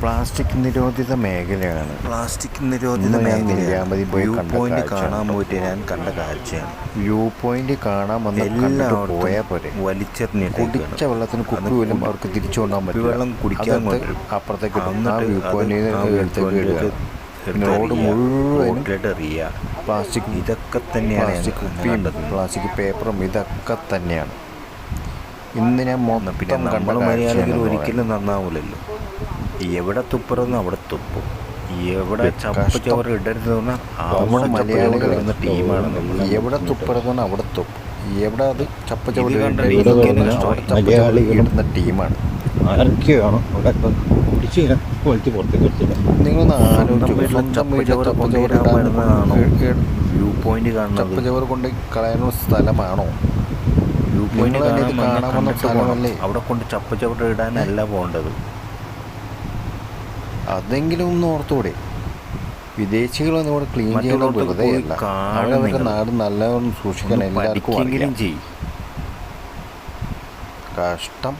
Plastic നിരോധിത മേഖലയാണ്. Plastic നിരോധിത മേഖലയാണ്. വ്യൂ പോയിന്റ് കാണാൻ പോയിട്ട് ഞാൻ കണ്ട കാഴ്ചയാണ്. വ്യൂ പോയിന്റ് കാണാൻ വന്ന് കണ്ടിട്ട് പോയാൽ പോരെ. വലിച്ചെറിഞ്ഞിട്ട് കുടിച്ച വെള്ളത്തിന് കുപ്പി പോലും അവർക്ക് തിരിച്ചു കൊണ്ടാൻ പറ്റും. വെള്ളം കുടിക്കാൻ അപ്പുറത്തേക്ക് വ്യൂ പോയിന്റ് റോഡ് മുഴുവൻ പ്ലാസ്റ്റിക്. ഇതൊക്കെ തന്നെയാണ് കുപ്പിയും പ്ലാസ്റ്റിക് പേപ്പറും ഇതൊക്കെ തന്നെയാണ്. ഇന്ന് ഞാൻ പിന്നെ നമ്മൾ മലയാളികൾ ഒരിക്കലും നന്നാവില്ലല്ലോ. എവിടെ തുപ്പറന്ന് അവിടെ തുപ്പും, എവിടെ ചപ്പ് ചോറ് ഇടരുതെന്ന് അവിടെ മലയാളികൾ എന്ന ടീമാണ് നമ്മൾ. എവിടെ തുപ്പരുതെന്ന് അവിടെ തുപ്പും, എവിടെ അത് ചപ്പ് ചോറ് ഇടുന്ന ടീമാണ്. നിങ്ങളൊന്ന് ആലോചിച്ചു, വ്യൂ പോയിന്റ് കാണുന്നത് ചപ്പ് ചോറ് കൊണ്ട് കളയാനുള്ള സ്ഥലമാണോ? വ്യൂ പോയിന്റ് കാണാൻ സ്ഥലമല്ലേ. അവിടെ കൊണ്ട് ചപ്പ് ചവിട്ട് ഇടാനല്ല പോകേണ്ടത്. അതെങ്കിലും ഒന്ന് ഓർത്തുകൂടെ? വിദേശികളൊന്നും ഇവിടെ ക്ലീൻ ചെയ്യുന്നത് വെറുതെ അല്ല, അവരവരുടെ നാട് നല്ലവണ്ണം സൂക്ഷിക്കാൻ എല്ലാവർക്കും ചെയ്യും. കഷ്ടം.